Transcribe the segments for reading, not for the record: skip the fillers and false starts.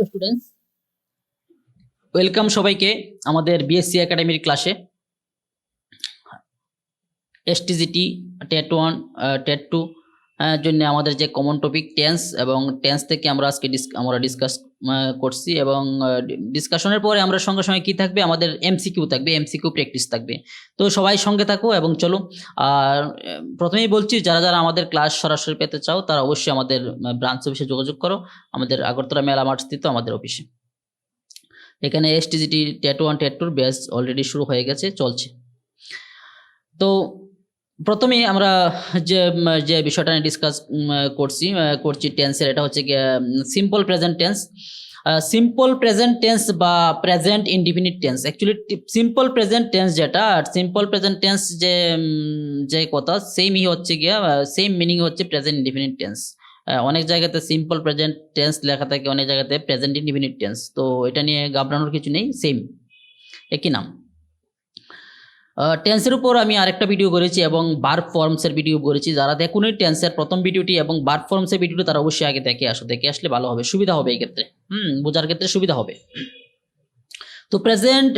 Hello students, welcome সবাইকে আমাদের BSc একাডেমির ক্লাসে। এসটিজিটি টেট 1 টেট 2 জন্য আমাদের যে কমন টপিক টেন্স, এবং টেন্স থেকে আমরা আজকে ডিসকাস করছি, এবং ডিসকাশনের পরে আমরা সঙ্গে সঙ্গে কি থাকবে, আমাদের এমসিকিউ থাকবে, এমসিকিউ প্র্যাকটিস থাকবে। তো সবাই সঙ্গে থাকো এবং চলো। আর প্রথমেই বলছি, যারা যারা আমাদের ক্লাস সরাসরি পেতে চাও তারা অবশ্যই আমাদের ব্রাঞ্চ অফিসে যোগাযোগ করো, আমাদের আগরতলা মেলা মাঠ স্থিত আমাদের অফিসে। এখানে STGT TET 1 TET 2 batch already শুরু হয়ে গেছে, চলছে। তো প্রথমে আমরা যে বিষয়টা নিয়ে ডিসকাস করছি টেন্সের, এটা হচ্ছে simple present tense. Simple present tense বা present indefinite tense, actually simple present tense যেটা, আর সিম্পল প্রেজেন্ট টেন্স যে কথা সেমই হচ্ছে গিয়া, সেম মিনিং হচ্ছে প্রেজেন্ট ইনডিফিনিট টেন্স। অনেক জায়গাতে সিম্পল প্রেজেন্ট টেন্স লেখা থাকে, অনেক জায়গাতে প্রেজেন্ট ইনডিফিনিট টেন্স। তো এটা নিয়ে ঘাবড়ানোর কিছু নেই, সেম একই নাম। টেন্সের উপর আমি আরেকটা ভিডিও করেছি এবং ভার্ব ফর্মসের ভিডিও করেছি। যারা দেখুন টেন্সের প্রথম ভিডিওটি এবং ভার্ব ফর্মসের ভিডিওটি, তারা অবশ্যই আগে দেখে আসলে ভালো হবে, সুবিধা হবে, এই ক্ষেত্রে বোঝার ক্ষেত্রে সুবিধা হবে। তো প্রেজেন্ট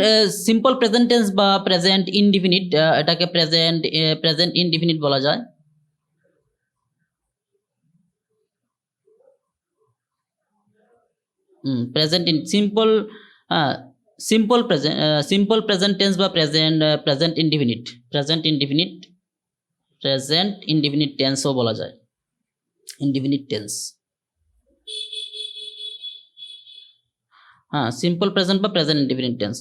সিম্পল প্রেজেন্ট টেন্স বা প্রেজেন্ট ইনডিফিনিট, এটাকে প্রেজেন্ট ইনডিফিনিট বলা যায়। Present in simple simple present tense বা প্রেজেন্ট ইনডিফিনিট টেন্সও বলা যায়, ইনডিফিনিট টেন্স। সিম্পল প্রেজেন্ট বা প্রেজেন্ট ইনডিফিনিট টেন্স।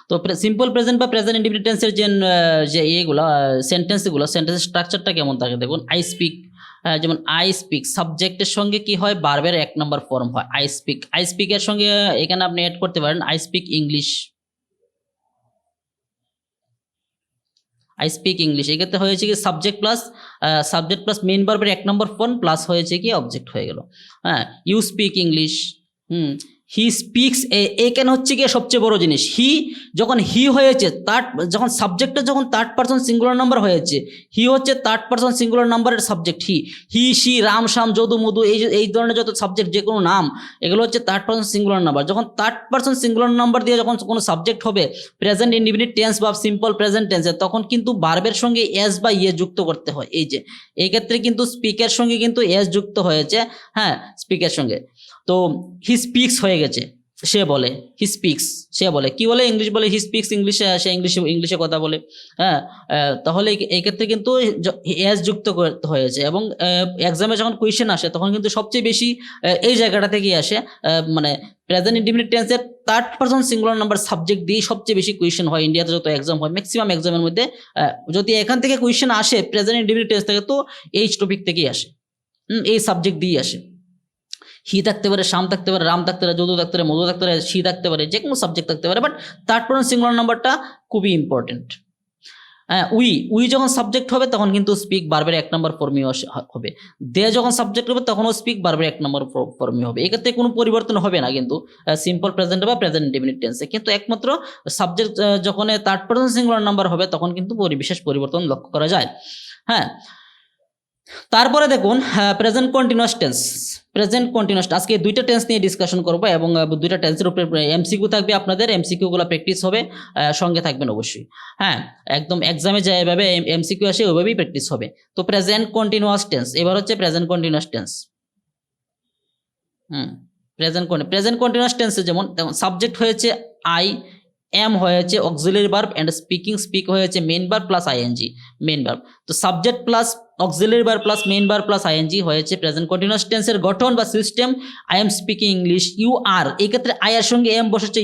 তো সিম্পল প্রেজেন্ট বা প্রেজেন্ট ইনডিফিনিট টেন্সের যে এগুলো সেন্টেন্সের স্ট্রাকচারটা কেমন থাকে দেখুন। আই স্পিক, যেমন আই স্পিক সাবজেক্টের সঙ্গে কি হয়, ভার্বের 1 নম্বর ফর্ম হয় আই স্পিক। আই স্পিকের সঙ্গে এখানে আপনি অ্যাড করতে পারেন I speak English. I speak English, এক্ষেত্রে হয়েছে কি সাবজেক্ট প্লাস মেইন ভার্বের 1 নম্বর ফর্ম প্লাস হয়েছে কি অবজেক্ট হয়ে গেল। You speak English. He speaks, এখানে হচ্ছে গিয়ে সবচেয়ে বড় জিনিস, যখন হি হয়েছে যখন সাবজেক্টটা যখন থার্ড পারসন সিঙ্গুলার নাম্বার হয়েছে, হি হচ্ছে থার্ড পারসন সিঙ্গুলার নাম্বারের সাবজেক্ট। হি সি রাম শাম যদু মধু, এই ধরনের যত সাবজেক্ট, যে কোনো নাম, এগুলো হচ্ছে থার্ড পারসন সিঙ্গুলার নাম্বার। যখন থার্ড পারসন সিঙ্গুলার নাম্বার দিয়ে যখন কোনো সাবজেক্ট হবে প্রেজেন্ট ইনডিফিনিট টেন্স বা সিম্পল প্রেজেন্ট টেন্সে, তখন কিন্তু ভার্বের সঙ্গে এস বা ইয়ে যুক্ত করতে হয়। এই ক্ষেত্রে কিন্তু স্পিকের সঙ্গে কিন্তু এস যুক্ত হয়েছে, স্পিকের সঙ্গে। তো হি স্পিক্স হয়ে গেছে, সে বলে, হি স্পিক্স, সে বলে, কি বলে, ইংলিশ বলে, হি স্পিক্স ইংলিশ, সে ইংলিশে কথা বলে। তাহলে এই ক্ষেত্রে কিন্তু এস যুক্ত করতে হয়েছে। এবং এক্সামে যখন কোয়েশ্চেন আসে তখন কিন্তু সবচেয়ে বেশি এই জায়গাটা থেকেই আসে, মানে প্রেজেন্ট ইনডিফিনিট টেন্সের third person singular number subject দিয়ে সবচেয়ে বেশি কোয়েশ্চেন হয় ইন্ডিয়াতে, যত এক্সাম হয় ম্যাক্সিমাম এক্সামের মধ্যে। যদি এখান থেকে কোয়েশ্চেন আসে প্রেজেন্ট ইনডিফিনিট টেন্স থেকে, তো এই টপিক থেকেই আসে, এই সাবজেক্ট দিয়েই আসে। হি থাকতে পারে, শাম থাকতে পারে, রাম থাকতে পারে, যদু থাকতে পারে, মধু থাকতে পারে, সি থাকতে পারে, যে কোনো সাবজেক্ট থাকতে পারে, বাট থার্ড পারসন সিঙ্গুলার নাম্বারটা খুবই ইম্পর্টেন্ট। উই যখন সাবজেক্ট হবে তখন কিন্তু স্পিক ভার্বের 1 নম্বর ফর্মই হবে। দে যখন সাবজেক্ট হবে তখনও স্পিক ভার্বের 1 নম্বর ফর্মই হবে। এক্ষেত্রে কোনো পরিবর্তন হবে না কিন্তু সিম্পল প্রেজেন্ট বা প্রেজেন্ট ইনডিফিনিট টেন্সে। কিন্তু একমাত্র সাবজেক্ট যখন থার্ড পারসন সিঙ্গুলার নাম্বার হবে তখন কিন্তু বিশেষ পরিবর্তন লক্ষ্য করা যায়। তারপরে দেখুন প্রেজেন্ট কন্টিনিউয়াস টেন্স। আজকে 2টা টেন্স নিয়ে ডিসকাশন করব, এবং 2টা টেন্সের উপরে এমসিকিউ থাকবে আপনাদের, এমসিকিউগুলো প্র্যাকটিস হবে, সঙ্গে থাকবেন অবশ্যই। একদম এক্সামে যে এভাবে এমসিকিউ আসে ওইভাবেই প্র্যাকটিস হবে। তো প্রেজেন্ট কন্টিনিউয়াস টেন্স, এবার হচ্ছে present continuous tense. Present continuous টেন্সে যেমন সাবজেক্ট হয়েছে আই, এম হয়েছে অক্সিলারি ভার্ব, এন্ড স্পিক হয়েছে main verb plus ING, main verb. তো subject plus auxiliary verb plus main verb plus ING হয়েছে প্রেজেন্ট কন্টিনিউয়াস টেন্সের গঠন বা system. I am speaking English, you are, এই ক্ষেত্রে আই এর সঙ্গে এম বসেছে,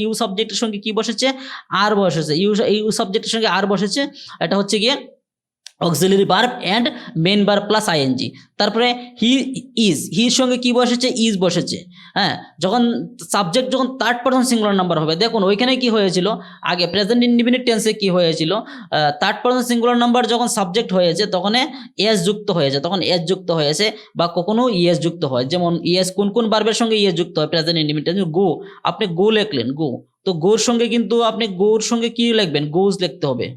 ইউ সাবজেক্টের সঙ্গে কি বসেছে, আর বসেছে, ইউ সাবজেক্টের সঙ্গে আর বসেছে, এটা হচ্ছে গিয়ে auxiliary verb and main verb plus ING. তারপরে হির সঙ্গে কি বসেছে, ইজ বসেছে। যখন সাবজেক্ট যখন থার্ড পারসন সিঙ্গুলার নাম্বার হবে, দেখুন ওইখানে কি হয়েছিল, আগে প্রেজেন্ট ইনডিফিনিট টেন্সে কি হয়েছিল, থার্ড পারসন সিঙ্গুলার নাম্বার যখন সাবজেক্ট হয়েছে তখন এস যুক্ত হয়েছে, বা কখনো ইএস যুক্ত হয়। যেমন ইএস কোন ভার্বের সঙ্গে ইএস যুক্ত হয় প্রেজেন্ট ইনডিফিনিট টেন্স, গো, আপনি গো লিখলেন, গো, তো গোর সঙ্গে কিন্তু আপনি গোর সঙ্গে কি লিখবেন, গোজ লিখতে হবে,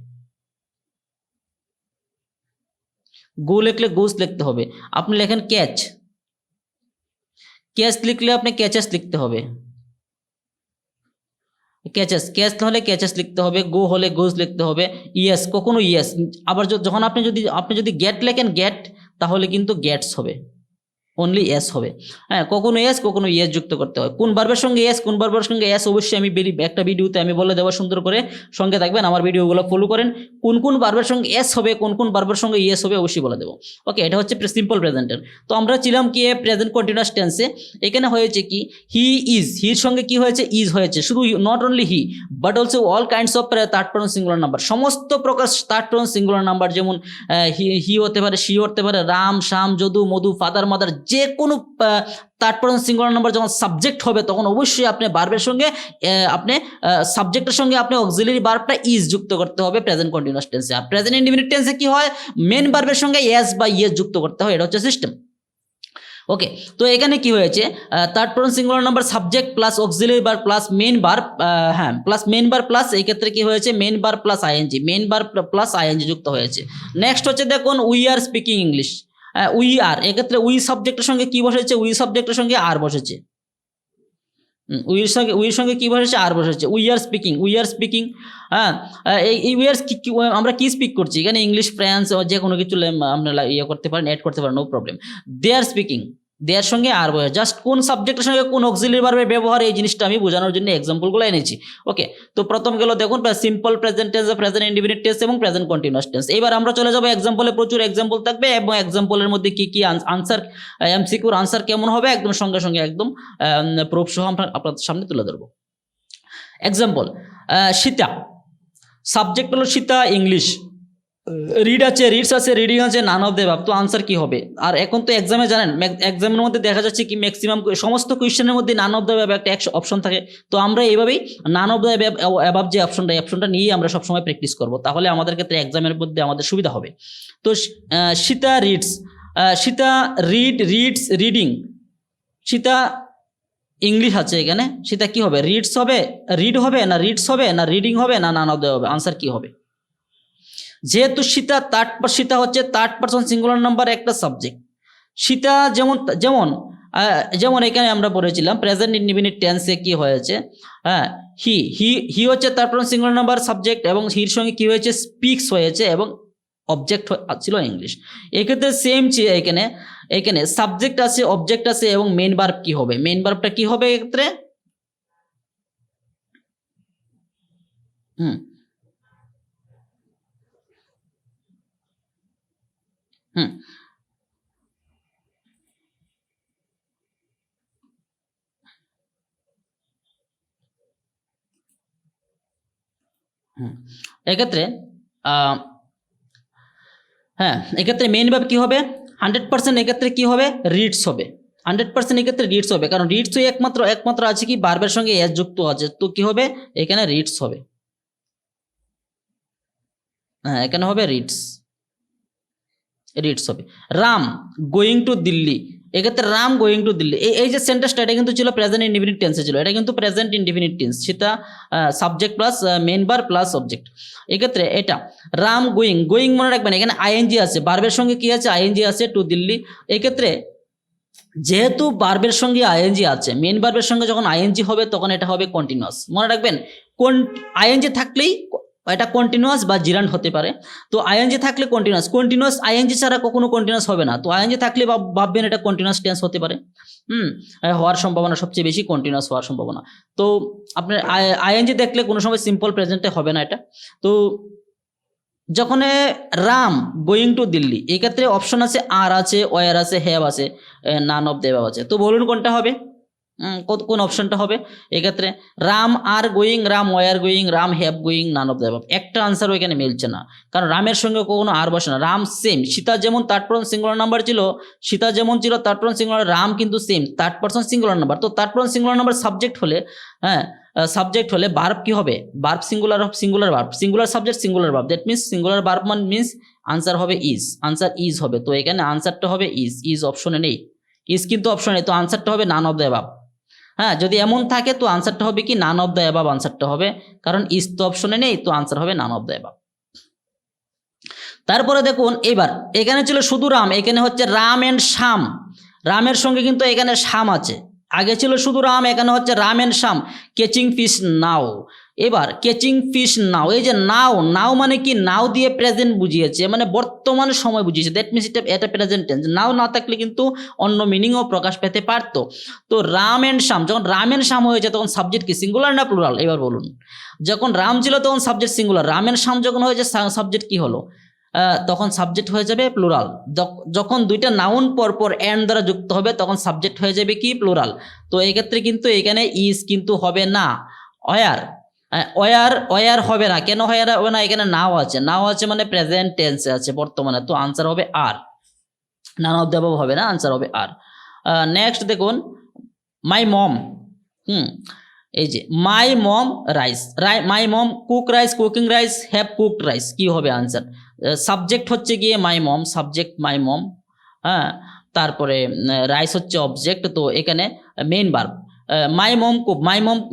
গো লিখলে গোস লিখতে হবে। আপনি লেখেন ক্যাচ, ক্যাচ লিখলে আপনি ক্যাচেস লিখতে হবে, ক্যাচ হলে ক্যাচেস লিখতে হবে, গো হলে গোজ লিখতে হবে, ইয়েস কখনো ইয়েস। আবার যখন আপনি যদি গেট লেখেন গেট, তাহলে কিন্তু গেটস হবে, অনলি এস হবে। হ্যাঁ, কখনো এস কখনো ইয়েস যুক্ত করতে হয়। কোন ভার্বের সঙ্গে এস, কোন ভার্বের সঙ্গে এস অবশ্যই আমি একটা ভিডিওতে আমি বলে দেবো, সুন্দর করে সঙ্গে থাকবেন, আমার ভিডিওগুলো ফলো করেন। কোন ভার্বের সঙ্গে এস হবে, কোন ভার্বের সঙ্গে ইয়েস হবে অবশ্যই বলে দেবো। ওকে, এটা হচ্ছে সিম্পল প্রেজেন্টের। তো আমরা ছিলাম কি প্রেজেন্ট কন্টিনিউয়াস টেন্সে। এখানে হয়েছে কি হি ইজ, হির সঙ্গে কি হয়েছে ইজ হয়েছে, শুধু not only he but also all kinds of third person singular number, সমস্ত প্রকার থার্ড পারসন সিঙ্গুলার নাম্বার, যেমন হি হতে পারে, শি হতে পারে, রাম শাম যদু মধু ফাদার মাদার, যে কোনো থার্ড পারসন সিঙ্গুলার নাম্বার যখন সাবজেক্ট হবে তখন অবশ্যই আপনি ভার্বের সঙ্গে আপনি সাবজেক্টের সঙ্গে আপনি অক্সিলারি ভার্বটা ইজ যুক্ত করতে হবে প্রেজেন্ট কন্টিনিউয়াস টেন্সে। আর প্রেজেন্ট ইনডিফিনিট টেন্সে কি হয়, মেন ভার্বের সঙ্গে এস বা ইয়েস যুক্ত করতে হয়, এটা হচ্ছে সিস্টেম। ওকে, তো এখানে কি হয়েছে, third person singular number subject plus auxiliary verb plus main verb, হ্যাঁ প্লাস মেন ভার্ব প্লাস, এই ক্ষেত্রে কি হয়েছে main verb plus ING, main verb plus ING যুক্ত হয়েছে। নেক্সট হচ্ছে দেখুন we are speaking English, we are, এক্ষেত্রে উই সাবজেক্টের সঙ্গে কি বসেছে, উই সাবজেক্টের সঙ্গে আর বসেছে, উইয়ের সঙ্গে কি বসেছে আর বসেছে, উই আর স্পিকিং। হ্যাঁ, এই উই আর আমরা কি স্পিক করছি এখানে, ইংলিশ ফ্রেঞ্চ যে কোনো কিছু আপনারা ইয়ে করতে পারেন, অ্যাড করতে পারেন, নো প্রবলেম। দে আর স্পিকিং, দেয়ার সঙ্গে আর বসে, জাস্ট কোন সাবজেক্টের সঙ্গে কোন অক্সিলারি ভার্বের ব্যবহার, এই জিনিসটা আমি বোঝানোর জন্য এক্সাম্পলগুলো এনেছি। ওকে, তো প্রথম গেল দেখুন simple present tense, present indefinite tense এবং প্রেজেন্ট কন্টিনিউয়াস টেন্স। এবার আমরা চলে যাবো এক্সাম্পলে, প্রচুর এক্সাম্পল থাকবে এবং এক্সাম্পলের মধ্যে কি কি আনসার, এমসিকিউর আনসার কেমন হবে একদম সঙ্গে সঙ্গে একদম প্রুফ সহ আপনাদের সামনে তুলে ধরবো। এক্সাম্পল, সীতা, সাবজেক্ট হলো সীতা ইংলিশ, রিড আছে রিডস আছে রিডিং আছে, নান অফ দ্য অ্যাবাভ, তো আনসার কি হবে? আর এখন তো এক্সামে জানেন, এক্সামের মধ্যে দেখা যাচ্ছে কি ম্যাক্সিমাম সমস্ত কোয়েশ্চেনের মধ্যে নান অফ দ্য অ্যাবাভ একটা অপশন থাকে। তো আমরা এইভাবেই নান অফ দ্য অ্যাবাভ যে অপশনটা, এই অপশনটা নিয়েই আমরা সবসময় প্র্যাকটিস করব, তাহলে আমাদের ক্ষেত্রে এক্সামের মধ্যে আমাদের সুবিধা হবে। তো Sita reads, Sita reads reading, Sita English আছে এখানে, সীতা কি হবে, রিডস হবে, রিড হবে না রিডস হবে না রিডিং হবে না নান অফ দ্য হবে, আনসার কি হবে? যেহেতু সীতা সীতা হচ্ছে থার্ড পারসন সিঙ্গুলার নাম্বার একটা সাবজেক্ট, সীতা যেমন এখানে আমরা পড়েছিলাম প্রেজেন্ট ইনডিফিনিট টেন্সে কি হয়েছে, হ্যাঁ হি হচ্ছে third person singular number subject এবং হির সঙ্গে কি হয়েছে স্পিক্স হয়েছে এবং অবজেক্ট ছিল ইংলিশ। এক্ষেত্রে সেম এখানে সাবজেক্ট আছে অবজেক্ট আছে এবং মেন ভার্ব কি হবে, মেন ভার্বটা কি হবে এক্ষেত্রে, এক্ষেত্রে হ্যাঁ এক্ষেত্রে মেন ভার্ব কি হবে 100%, এক্ষেত্রে কি হবে রিডস হবে 100%, এক্ষেত্রে রিডস হবে, কারণ রিডস একমাত্র আছে কি ভার্বের সঙ্গে এস যুক্ত আছে, তো কি হবে এখানে রিডস হবে, হ্যাঁ এখানে হবে রিডস হবে। রাম গোয়িং টু দিল্লি, এক্ষেত্রে রাম গোয়িং টু দিল্লি, এই যে সেন্টেন্সটা এটা কিন্তু ছিল প্রেজেন্ট ইনডিফিনিট টেন্সে ছিল, এটা কিন্তু প্রেজেন্ট ইনডিফিনিট টেন্স, সেটা subject plus main verb plus object. এক্ষেত্রে এটা রাম গোয়িং মনে রাখবেন এখানে আইএনজি আছে, ভার্বের সঙ্গে কি আছে আইএনজি আছে, টু দিল্লি। এক্ষেত্রে যেহেতু ভার্বের সঙ্গে আইএনজি আছে, মেন ভার্বের সঙ্গে যখন আইএনজি হবে তখন এটা হবে কন্টিনিউয়াস, মনে রাখবেন আইএনজি থাকলেই এটা কন্টিনিউয়াস বা জিরান্ট হতে পারে। তো আইএনজি থাকলে কন্টিনিউয়াস আইএনজি ছাড়া কখনো কন্টিনিউয়াস হবে না, তো আইএনজি থাকলে ভাববেন এটা কন্টিনিউয়াস টেন্স হতে পারে, হওয়ার সম্ভাবনা সবচেয়ে বেশি কন্টিনিউয়াস হওয়ার সম্ভাবনা। তো আপনার আইএনজি দেখলে কোনো সময় সিম্পল প্রেজেন্টে হবে না এটা। তো যখন রাম গোয়িং টু দিল্লি, এই ক্ষেত্রে অপশন আছে আর আছে, ওয়ার আছে, হ্যাভ আছে, নান অফ দ্য অ্যাবাভ আছে, তো বলুন কোনটা হবে, কোন অপশনটা হবে? এক্ষেত্রে Ram are going, Ram were going, Ram have going, naan of the above, একটা আনসার ওইখানে মিলছে না, কারণ রামের সঙ্গে কখনো আর বসে না। রাম সেম, সীতা যেমন থার্ড পারসন সিঙ্গুলার নাম্বার ছিল, সীতা যেমন ছিল থার্ড পারসন সিঙ্গুলার, রাম কিন্তু same third person singular number. তো third person singular number subject হলে, সাবজেক্ট হলে ভার্ব কি হবে, verb singular verb, singular subject singular verb, that means singular verb means answer হবে ইজ, আনসার ইজ হবে। তো এখানে আনসারটা হবে ইজ অপশনে নেই, ইজ কিন্তু অপশনে, তো আনসারটা হবে নান অফ দ্য অ্যাবাভ। হ্যাঁ, যদি এমন থাকে তো আনসারটা হবে কি নান অফ দ্য অ্যাবাভ আনসারটা হবে, কারণ ইজ তো অপশনে নেই, তো আনসার হবে নান অফ দ্য অ্যাবাভ। তারপরে দেখুন এবার এখানে ছিল শুধু রাম, এখানে হচ্ছে রাম এন্ড শাম, রামের সঙ্গে কিন্তু এখানে শাম আছে, আগে ছিল শুধু রাম, এখানে হচ্ছে Ram and Shyam catching fish now. এবার ক্যাচিং ফিশ নাও, এই যে নাও, নাও মানে কি, নাও দিয়ে প্রেজেন্ট বুঝিয়েছে, মানে বর্তমান সময় বুঝিয়েছে, দ্যাট মিনস এটা প্রেজেন্ট টেন্স। নাও না থাকলে কিন্তু অন্য মিনিংও প্রকাশ পেতে পারতো। তো রাম এন্ড শ্যাম, যখন রাম এন্ড শ্যাম হয়েছে তখন সাবজেক্ট কি সিঙ্গুলার না প্লুরাল? এবার বলুন। যখন রাম ছিল তখন সাবজেক্ট সিঙ্গুলার, রাম এন্ড শ্যাম যখন হয়েছে সাবজেক্ট কি হলো? তখন সাবজেক্ট হয়ে যাবে প্লুরাল। যখন দুইটা নাউন পরপর এন্ড দ্বারা যুক্ত হবে তখন সাবজেক্ট হয়ে যাবে কি প্লুরাল। তো এই ক্ষেত্রে কিন্তু এখানে ইজ কিন্তু হবে না, ওয়ার। ওয়ার হবে না, কেন ওয়ার হবে না? এখানে নাও আছে, নাও আছে মানে প্রেজেন্ট টেন্সে আছে, বর্তমানে। তো আনসার হবে আর, নান অফ দ্য অ্যাবভ হবে না, আনসার হবে আর। নেক্সট দেখুন, মাই মম। এই যে my mom rice, my mom cook rice, cooking rice, have cooked rice, কি হবে আনসার? সাবজেক্ট হচ্ছে গিয়ে মাই মম, সাবজেক্ট মাই মম, হ্যাঁ। তারপরে রাইস হচ্ছে অবজেক্ট, তো এখানে main verb my mom cook,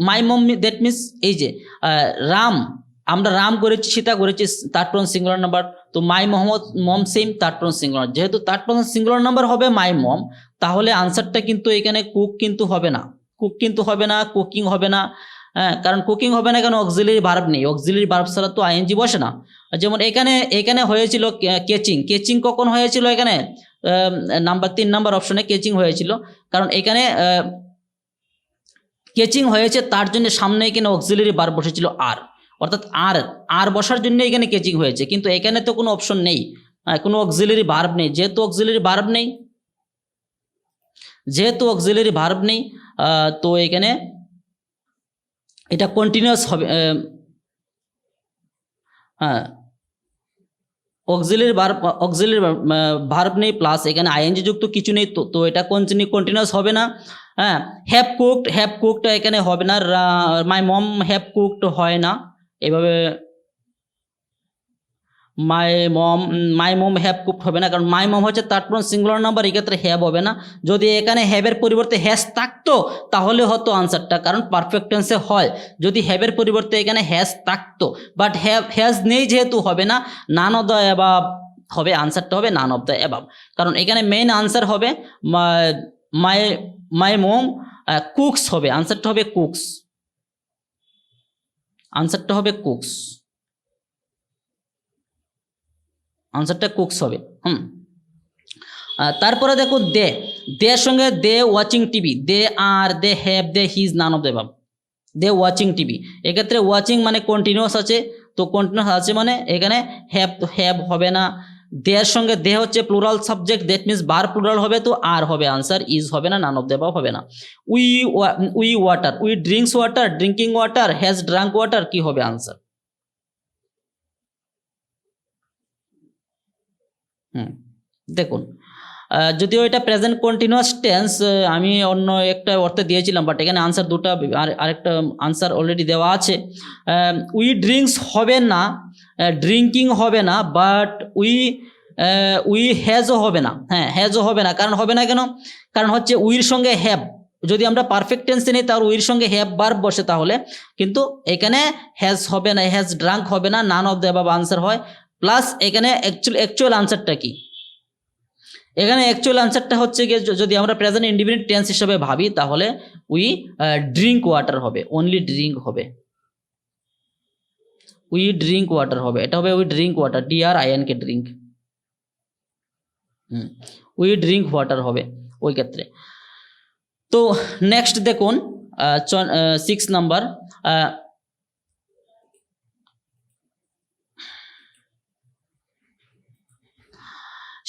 my mom that means এই যে রাম, আমরা রাম করেছি, সীতা করেছি, থার্ড পারসন সিঙ্গুলার নাম্বার। তো মাই মম সেম থার্ড পারসন সিঙ্গুলার, যেহেতু থার্ড পারসন সিঙ্গুলার নাম্বার হবে মাই মম, তাহলে আনসারটা কিন্তু এখানে কুক কিন্তু হবে না, কুক কিন্তু হবে না, কুকিং হবে না। হ্যাঁ, কারণ কুকিং হবে না, কারণ অক্সিলারি ভার্ব নেই, অক্সিলারি ভার্ব ছাড়া তো আইএনজি বসে না। যেমন এখানে হয়েছিল কেচিং, কেচিং কখন হয়েছিল? এখানে নাম্বার 3 নাম্বার অপশনে কেচিং হয়েছিল, কারণ এখানে কেচিং হয়েছে তার জন্য সামনে এখানে অক্সিলারি ভার্ব বসেছিল আর, অর্থাৎ আর বসার জন্য এখানে কেচিং হয়েছে, কিন্তু এখানে তো কোনো অপশন নেই, কোনো অক্সিলারি ভার্ব নেই। যেহেতু অক্সিলারি ভার্ব নেই, তো এখানে এটা কন্টিনিউয়াস হবে। হ্যাঁ, অক্সিলারি ভার্ব নেই, প্লাস এখানে আইএনজি যুক্ত কিছু নেই, তো এটা কন্টিনিউয়াস হবে না। হ্যাঁ, হ্যাভ কুকড এখানে হবে না, মাই মম হ্যাভ কুকড হয় না এভাবে, মাই মম হ্যাভ কুকড হবে না, কারণ মাই মম হচ্ছে থার্ড পারসন সিঙ্গুলার নাম্বার, এক্ষেত্রে হ্যাভ হবে না। যদি এখানে হ্যাভের পরিবর্তে হ্যাজ থাকতো তাহলে হতো আনসারটা, কারণ পারফেক্ট টেন্সে হয় যদি হ্যাভের পরিবর্তে এখানে হ্যাজ থাকতো, বাট হ্যাজ নেই যেহেতু হবে না, নান অফ দ্য অ্যাবাভ হবে, আনসারটা হবে নান অফ দ্য অ্যাবাভ। কারণ এখানে মেইন আনসার হবে মাই মম কুকস হবে, আনসারটা হবে কুকস, আনসারটা হবে কুকস, আনসারটা কুকস হবে। তারপরে দেখো দের সঙ্গে they watching TV, they are, they have, they his, none of the above. They watching TV, এক্ষেত্রে ওয়াচিং মানে কন্টিনিউয়াস আছে, তো কন্টিনিউয়াস আছে মানে এখানে হ্যাভ হবে না। দেয়ার সঙ্গে দে হচ্ছে plural subject, that means bar plural হবে, তো আর হবে আনসার, ইজ হবে না, নান অফ দ্য অ্যাবাভ হবে না। We water, we drinks water, drinking water, has drunk water, কি হবে আনসার? দেখুন, যদিও এটা প্রেজেন্ট কন্টিনিউয়াস টেন্স, আমি অন্য একটা অর্থে দিয়েছিলাম, বাট এখানে আনসার দুটো, আরেকটা আনসার অলরেডি দেওয়া আছে। উই ড্রিঙ্কস হবে না, ড্রিঙ্কিং হবে না, বাট উই হ্যাজও হবে না। হ্যাঁ, হ্যাজও হবে না, কারণ হবে না কেন? কারণ হচ্ছে উইর সঙ্গে হ্যাভ, যদি আমরা পারফেক্ট টেন্সে নিই তাহলে উইর সঙ্গে হ্যাভ ভার্ব বসে, তাহলে কিন্তু এখানে হ্যাজ হবে না, হ্যাজ ড্রাঙ্ক হবে না, নান অফ দ্য অ্যাবাভ আনসার হয়। প্লাস এখানে অ্যাকচুয়াল আনসারটা কি? এখানে অ্যাকচুয়াল আনসারটা হচ্ছে গিয়ে, যদি আমরা প্রেজেন্ট ইনডিফিনিট টেন্স হিসেবে ভাবি তাহলে উই ড্রিঙ্ক ওয়াটার হবে, অনলি ড্রিঙ্ক হবে, উই ড্রিঙ্ক ওয়াটার হবে, এটা হবে we drink water, DRINK drink, we drink water হবে ওই ক্ষেত্রে। তো নেক্সট দেখুন 6 number,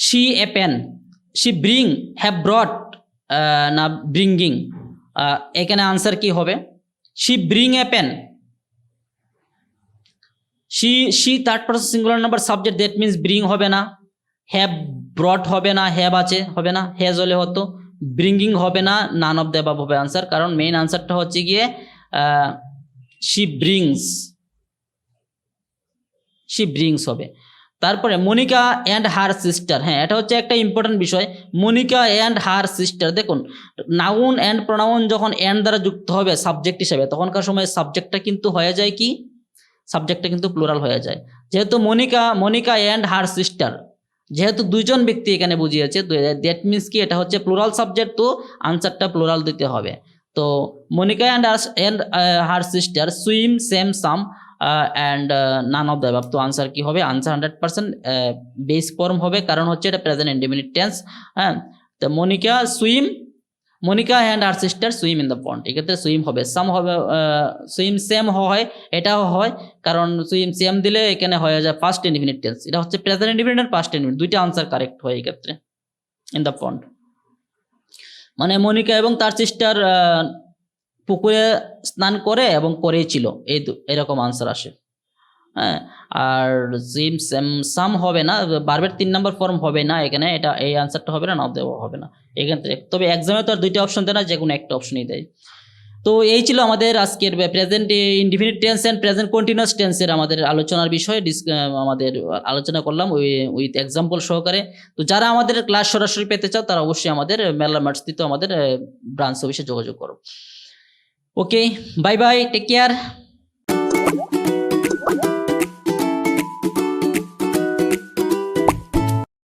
she a pen, she bring, have brought, না bringing, এখানে আনসার কি হবে? she bring a pen, she third person singular number subject, that means bring হবে না, হ্যাভ ব্রট হবে না, হ্যাভ আছে হবে না, হ্যাজ হলে হতো, ব্রিঙ্গিং হবে না, নান অফ দ্য অ্যাবাভ হবে আনসার, কারণ মেইন আনসারটা হচ্ছে গিয়ে she brings হবে। তারপরে মনিকা অ্যান্ড হার সিস্টার, হ্যাঁ এটা হচ্ছে একটা ইম্পর্টেন্ট বিষয়, মনিকা অ্যান্ড হার সিস্টার। দেখুন, নাউন অ্যান্ড প্রোনাউন যখন অ্যান্ড দ্বারা যুক্ত হবে সাবজেক্ট হিসেবে, তখনকার সময় সাবজেক্টটা কিন্তু হয়ে যায় কি? সাবজেক্টটা কিন্তু প্লুরাল হয়ে যায়। যেহেতু মনিকা অ্যান্ড হার সিস্টার, যেহেতু দুইজন ব্যক্তি এখানে বুঝিয়েছে, দ্যাট মিনস কি এটা হচ্ছে প্লুরাল সাবজেক্ট, তো আনসারটা প্লুরাল দিতে হবে। তো Monica and her sister swim same some and none of the above. তো আনসার কি হবে? আনসার 100% বেস ফর্ম হবে, কারণ হচ্ছে এটা প্রেজেন্ট ইনডেফিনিট টেন্স। হ্যাঁ, তো Monica and her sister swim in the pond, এক্ষেত্রে সুইম হবে। সাম হবে, সুইম সেম হয়, এটাও হয়, কারণ সুইম সেম দিলে এখানে হয়ে যায় ফার্স্ট ইনডেফিনিট টেন্স। এটা হচ্ছে প্রেজেন্ট ইনডেফিনিট আর পাস্ট ইনডেফিনিট, দুইটা আনসার কারেক্ট হয় এক্ষেত্রে। ইন দ্য পন্ড মানে মনিকা এবং তার সিস্টার পুকুরে স্নান করে এবং করেই ছিল, এরকম আনসার আসে। হ্যাঁ, আর সিম সেম সাম হবে না, ভার্বের 3 নম্বর ফর্ম হবে না এখানে, এটা এই আনসারটা হবে না, নাও দেওয়া হবে না এখান থেকে। তবে এক্সামে তো আর দুইটা অপশন দেয় না, যে কোনো একটা অপশনই দেয়। তো এই ছিল আমাদের আজকের present indefinite tense and present continuous টেন্সের আমাদের আলোচনার বিষয়, আমাদের আলোচনা করলাম উইথ এক্সাম্পল সহকারে। তো যারা আমাদের ক্লাস সরাসরি পেতে চাও তারা অবশ্যই আমাদের মেলা মার্চস্থিত আমাদের ব্রাঞ্চ অফিসে যোগাযোগ করো। ওকে, বাই বাই, টেক কেয়ার।